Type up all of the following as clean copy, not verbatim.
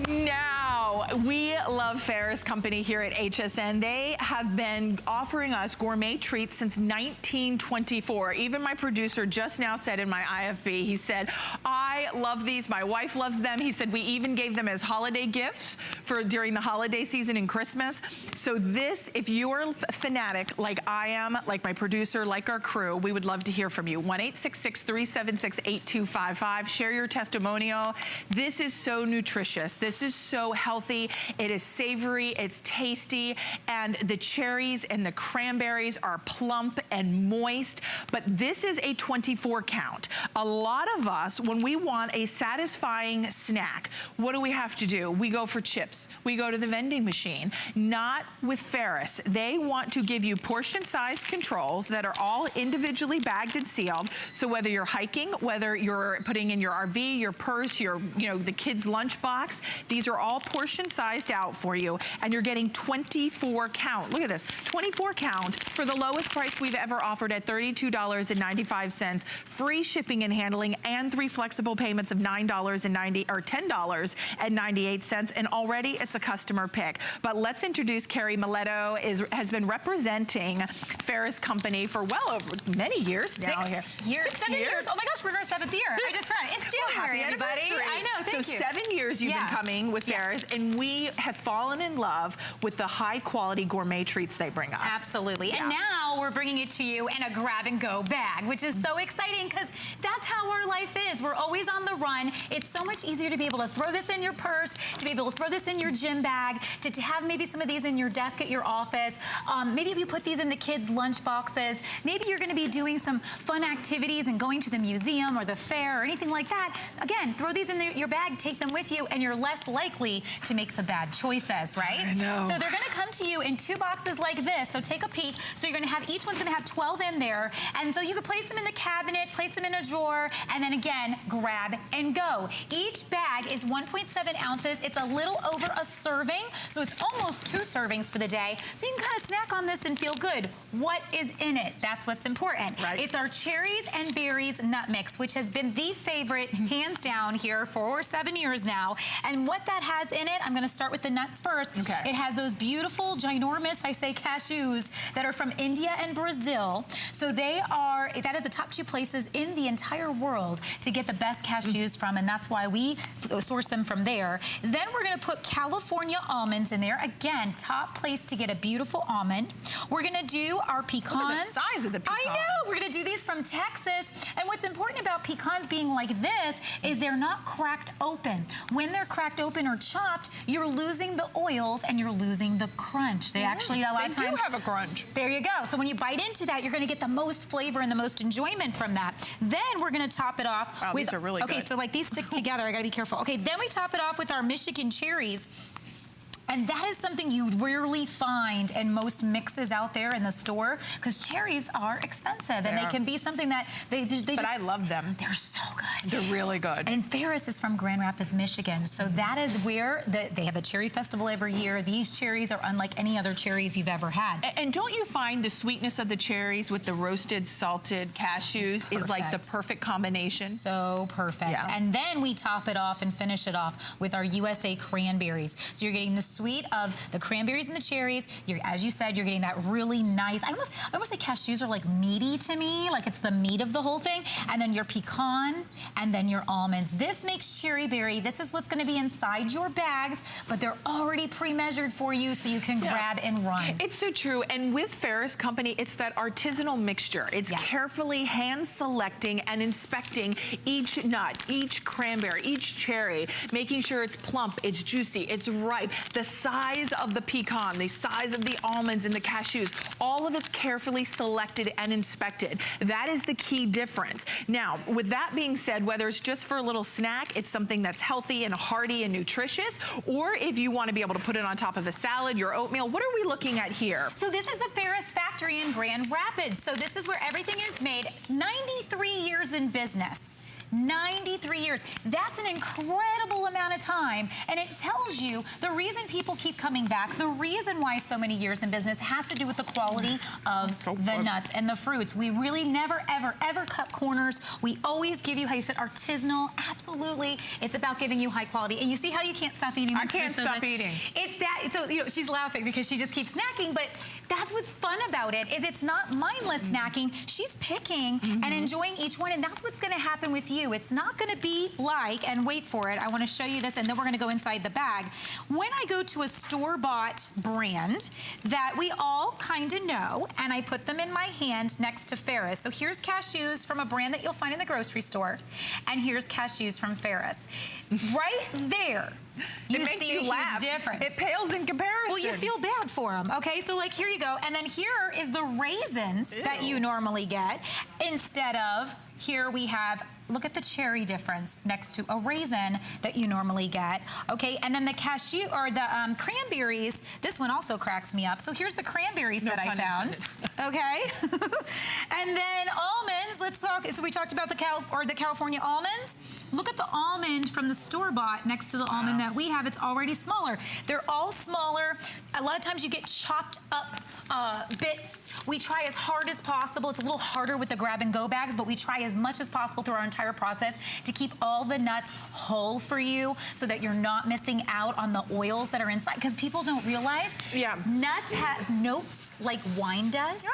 Now, we love Ferris Company here at HSN. They have been offering us gourmet treats since 1924. Even my producer just now said in my IFB, he said, I love these, my wife loves them. He said we even gave them as holiday gifts for during the holiday season and Christmas. So this, if you're a fanatic like I am, like my producer, like our crew, we would love to hear from you. 1-866-376-8255. Share your testimonial. This is so nutritious. This is so healthy. It is savory, it's tasty, and the cherries and the cranberries are plump and moist, but this is a 24 count. A lot of us, when we want a satisfying snack, what do we have to do? We go for chips. We go to the vending machine. Not with Ferris. They want to give you portion-sized controls that are all individually bagged and sealed, so whether you're hiking, whether you're putting in your RV, your purse, your, the kids' lunchbox, these are all portion sized out for you, and you're getting 24 count. Look at this, 24 count for the lowest price we've ever offered at $32.95, free shipping and handling, and 3 flexible payments of $10.98, and already it's a customer pick. But let's introduce Carrie Miletto, has been representing Ferris Company for well over many years now. 6 years. 7 years. Oh my gosh, we're in our 7th year. I just found it. It's January, everybody. I know, thank you. So 7 years you've been coming with Ferris, and we have fallen in love with the high quality gourmet treats they bring us. Absolutely. And now we're bringing it to you in a grab and go bag, which is so exciting because that's how our life is. We're always on the run. It's so much easier to be able to throw this in your purse, to be able to throw this in your gym bag, to have maybe some of these in your desk at your office. Maybe if you put these in the kids' lunch boxes, maybe you're going to be doing some fun activities and going to the museum or the fair or anything like that. Again, throw these in your bag, take them with you, and you're less likely to make the bad choices, right? I know. So they're going to come to you in 2 boxes like this. So take a peek. So you're going to have, each one's going to have 12 in there. And so you could place them in the cabinet, place them in a drawer, and then again, grab and go. Each bag is 1.7 ounces. It's a little over a serving. So it's almost 2 servings for the day. So you can kind of snack on this and feel good. What is in it? That's what's important. Right. It's our cherries and berries nut mix, which has been the favorite, hands down, here for 7 years now. And what that has in it, I'm going to start with the nuts first. Okay. It has those beautiful, ginormous, I say, cashews that are from India and Brazil. So that is the top 2 places in the entire world to get the best cashews from, and that's why we source them from there. Then we're going to put California almonds in there. Again, top place to get a beautiful almond. We're going to do our pecans. Look at the size of the pecans. I know. We're going to do these from Texas. And what's important about pecans being like this is they're not cracked open. When they're cracked open or chopped, you're losing the oils and you're losing the crunch. They actually, a lot of times, do have a crunch. There you go. So when you bite into that, you're going to get the most flavor and the most enjoyment from that. Then we're going to top it off with... These are really good. Okay, so like these stick together. I got to be careful. Okay, then we top it off with our Michigan cherries. And that is something you rarely find in most mixes out there in the store, because cherries are expensive and they can be something that but I love them. They're so good. They're really good. And Ferris is from Grand Rapids, Michigan. So that is where they have a cherry festival every year. These cherries are unlike any other cherries you've ever had. And don't you find the sweetness of the cherries with the roasted, salted cashews is like the perfect combination? So perfect. Yeah. And then we top it off and finish it off with our USA cranberries. So you're getting the sweet of the cranberries and the cherries. As you said, you're getting that really nice, I almost say cashews are like meaty to me, like it's the meat of the whole thing. And then your pecan, and then your almonds. This makes cherry berry. This is what's going to be inside your bags, but they're already pre-measured for you so you can grab and run. It's so true. And with Ferris Company, it's that artisanal mixture. It's carefully hand-selecting and inspecting each nut, each cranberry, each cherry, making sure it's plump, it's juicy, it's ripe. The size of the pecan, the size of the almonds and the cashews, all of it's carefully selected and inspected. That is the key difference. Now, with that being said, whether it's just for a little snack, it's something that's healthy and hearty and nutritious, or if you want to be able to put it on top of a salad, your oatmeal, what are we looking at here? So this is the Ferris factory in Grand Rapids. So this is where everything is made. 93 years in business. 93 years. That's an incredible amount of time. And it tells you the reason people keep coming back, the reason why so many years in business has to do with the quality of the nuts and the fruits. We really never, ever, ever cut corners. We always give you, how you said, artisanal. Absolutely. It's about giving you high quality. And you see how you can't stop eating. I can't stop eating. It's that, so, you know, she's laughing because she just keeps snacking, but that's what's fun about it, is it's not mindless snacking. She's picking and enjoying each one, and that's what's gonna happen with you. It's not gonna be like, and wait for it, I wanna show you this, and then we're gonna go inside the bag. When I go to a store-bought brand that we all kinda know, and I put them in my hand next to Ferris. So here's cashews from a brand that you'll find in the grocery store, and here's cashews from Ferris. Right there, you see a huge difference. It pales in comparison. Well, you feel bad for them, okay? So like, here you go. And then here is the raisins that you normally get. Instead of, here we have, look at the cherry difference next to a raisin that you normally get, okay? And then the cashew, or the cranberries, this one also cracks me up. So here's the cranberries that I found, okay? And then almonds, let's talk, so we talked about the California almonds. Look at the almond from the store-bought next to the almond that we have. It's already smaller. They're all smaller. A lot of times you get chopped up bits. We try as hard as possible. It's a little harder with the grab-and-go bags, but we try as much as possible through our entire process to keep all the nuts whole for you so that you're not missing out on the oils that are inside, because people don't realize nuts have notes like wine does.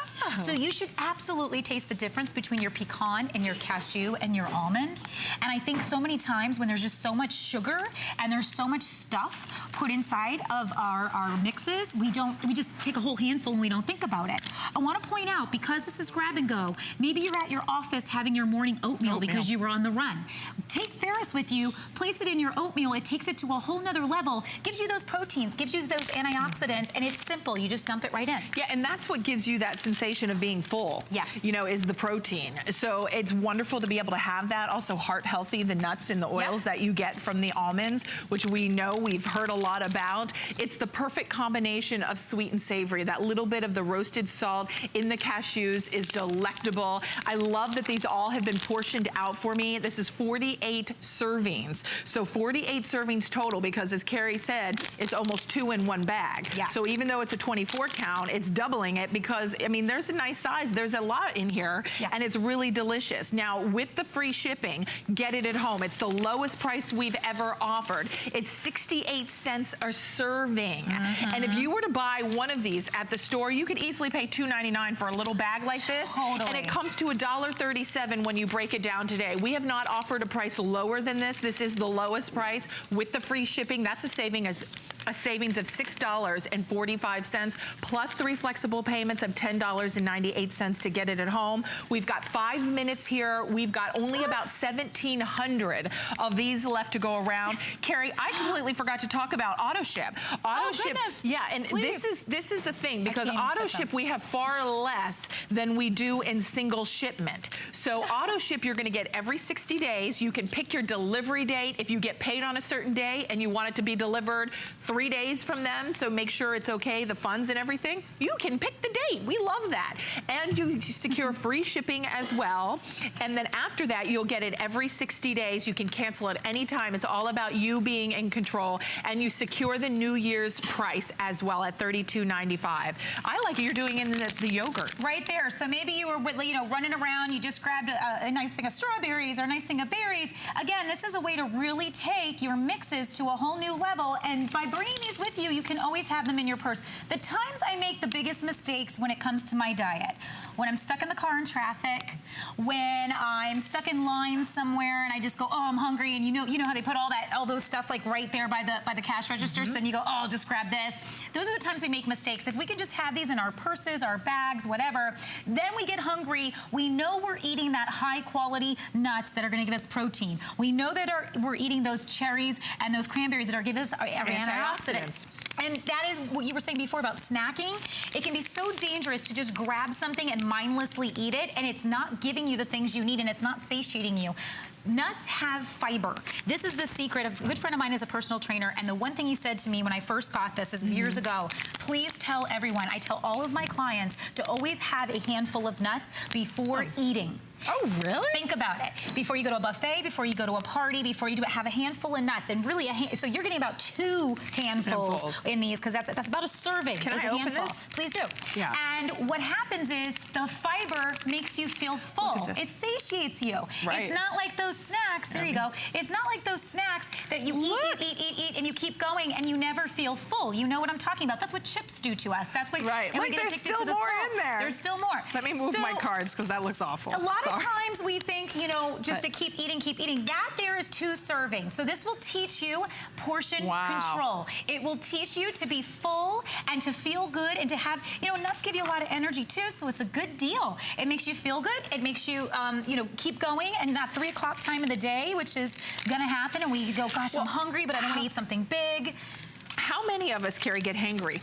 So you should absolutely taste the difference between your pecan and your cashew and your almond. And I think so many times when there's just so much sugar and there's so much stuff put inside of our mixes, we just take a whole handful and we don't think about it. I want to point out, because this is grab and go, maybe you're at your office having your morning oatmeal because you were on the run. Take Ferris with you, place it in your oatmeal, it takes it to a whole nother level, gives you those proteins, gives you those antioxidants, and it's simple. You just dump it right in. Yeah, and that's what gives you that sensation of being full. Yes. You know, is the protein. So it's wonderful to be able to have that. Also heart healthy, the nuts and the oils that you get from the almonds, which we know, we've heard a lot about. It's the perfect combination of sweet and savory. That little bit of the roasted salt in the cashews is delectable. I love that these all have been portioned out for me. This is 48 servings. So 48 servings total, because as Carrie said, it's almost 2 in one bag. Yes. So even though it's a 24 count, it's doubling it, because, I mean, there's a nice size. There's a lot in here, and it's really delicious. Now, with the free shipping, get it at home. It's the lowest price we've ever offered. It's 68 cents a serving. And if you were to buy one of these at the store, you could easily pay $2.99 for a little bag like this. And it comes to $1.37 when you break it down today. We have not offered a price lower than this. This is the lowest price with the free shipping. That's a savings of $6.45, plus 3 flexible payments of $10.98 to get it at home. We've got 5 minutes here. We've got only about 1,700 of these left to go around. Carrie, I completely forgot to talk about auto ship. Auto ship, and this is the thing, because auto ship we have far less than we do in single shipment. So auto ship you're going to get every 60 days. You can pick your delivery date if you get paid on a certain day and you want it to be delivered 3 days from them, so make sure it's okay, the funds and everything. You can pick the date. We love that. And you secure free shipping as well. And then after that, you'll get it every 60 days. You can cancel at any time. It's all about you being in control. And you secure the New Year's price as well at $32.95. I like it. You're doing in the yogurts. Right there. So maybe you were, you know, running around, you just grabbed a nice thing of strawberries or a nice thing of berries. Again, this is a way to really take your mixes to a whole new level. And by bringing these with you, you can always have them in your purse. The times I make the biggest mistakes when it comes to my diet, when I'm stuck in the car in traffic, when I'm stuck in line somewhere and I just go, oh, I'm hungry, and you know how they put all those stuff like right there by the cash register, so then you go, oh, I'll just grab this. Those are the times we make mistakes. If we can just have these in our purses, our bags, whatever, then we get hungry, we know we're eating that high quality nuts that are gonna give us protein. We know that we're eating those cherries and those cranberries that are giving us antioxidants. And that is what you were saying before about snacking. It can be so dangerous to just grab something and mindlessly eat it, and it's not giving you the things you need, and it's not satiating you. Nuts have fiber. This is the secret. A good friend of mine is a personal trainer, and the one thing he said to me when I first got this is years ago, please tell everyone, I tell all of my clients to always have a handful of nuts before eating. Oh, really? Think about it. Before you go to a buffet, before you go to a party, before you have a handful of nuts, and really, so you're getting about 2 handfuls in these, because that's about a serving. Can I open this? Please do. Yeah. And what happens is the fiber makes you feel full. It satiates you. Right. It's not like those snacks. There you go. It's not like those snacks that you eat, and you keep going, and you never feel full. You know what I'm talking about. That's what chips do to us. That's what. Right. And Like, we get there's addicted still to the more salt. in there. There's still more. Let me move my cards, because that looks awful. A lot of times we think, you know, just to keep eating. That there is 2 servings. So this will teach you portion control. It will teach you to be full and to feel good and to have, you know, nuts give you a lot of energy too, so it's a good deal. It makes you feel good. It makes you, you know, keep going, and that 3 o'clock time of the day, which is gonna happen, and we go, gosh, I'm hungry, but I don't want to eat something big. How many of us, Carrie, get hangry?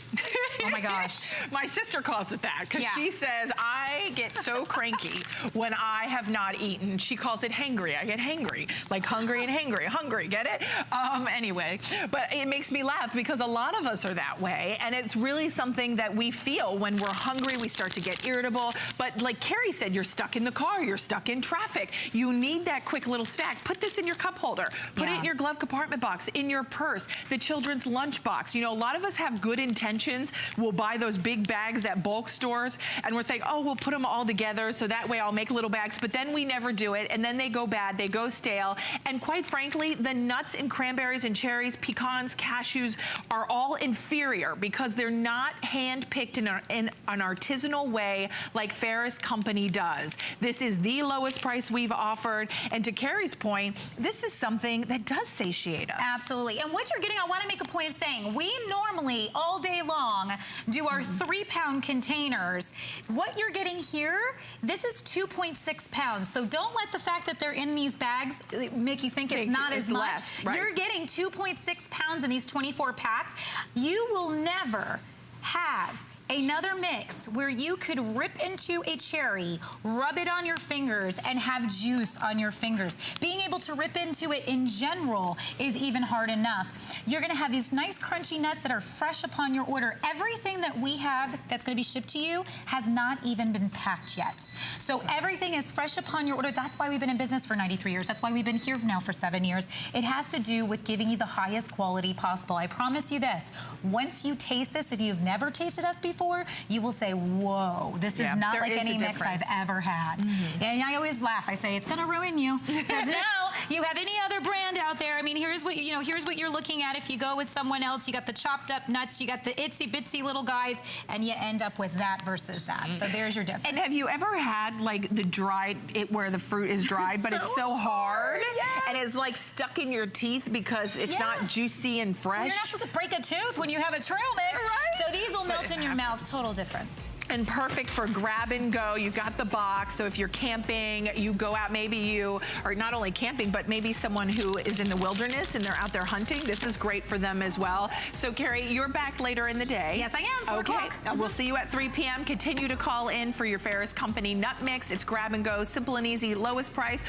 Oh my gosh. My sister calls it that, because she says, I get so cranky when I have not eaten. She calls it hangry. I get hangry, like hungry and hungry, get it? Anyway, but it makes me laugh, because a lot of us are that way, and it's really something that we feel when we're hungry. We start to get irritable, but like Carrie said, you're stuck in the car, you're stuck in traffic. You need that quick little snack. Put this in your cup holder. Put it in your glove compartment box, in your purse, the children's lunch box. You know, a lot of us have good intentions. We'll buy those big bags at bulk stores, and we're saying, oh, we'll put them all together, so that way I'll make little bags, but then we never do it, and then they go bad, they go stale, and quite frankly, the nuts and cranberries and cherries, pecans, cashews are all inferior, because they're not hand-picked in an artisanal way like Ferris Company does. This is the lowest price we've offered, and to Carrie's point, this is something that does satiate us. Absolutely, and what you're getting, I want to make a point of saying, we normally, all day long, do our 3-pound containers. What you're getting here, this is 2.6 pounds. So don't let the fact that they're in these bags make you think it's not as much. Less, right? You're getting 2.6 pounds in these 24 packs. You will never have another mix where you could rip into a cherry, rub it on your fingers, and have juice on your fingers. Being able to rip into it in general is even hard enough. You're gonna have these nice crunchy nuts that are fresh upon your order. Everything that we have that's gonna be shipped to you has not even been packed yet. So everything is fresh upon your order. That's why we've been in business for 93 years. That's why we've been here now for 7 years. It has to do with giving you the highest quality possible. I promise you this, once you taste this, if you've never tasted us before, you will say, whoa, this is not like any mix I've ever had. And I always laugh. I say, it's gonna ruin you. Because now you have any other brand out there. I mean, here's what here's what you're looking at. If you go with someone else, you got the chopped up nuts, you got the itsy bitsy little guys, and you end up with that versus that. So there's your difference. And have you ever had like the dried, where the fruit is dried, but it's so hard, and it's like stuck in your teeth because it's not juicy and fresh? You're not supposed to break a tooth when you have a trail mix. So these will melt in your mouth. Total difference. And perfect for grab and go. You got the box, so if you're camping, you go out, maybe you are not only camping, but maybe someone who is in the wilderness and they're out there hunting. This is great for them as well. So Carrie, you're back later in the day. Yes, I am, 4 o'clock. We'll see you at 3 p.m. Continue to call in for your Ferris Company nut mix. It's grab and go, simple and easy, lowest price.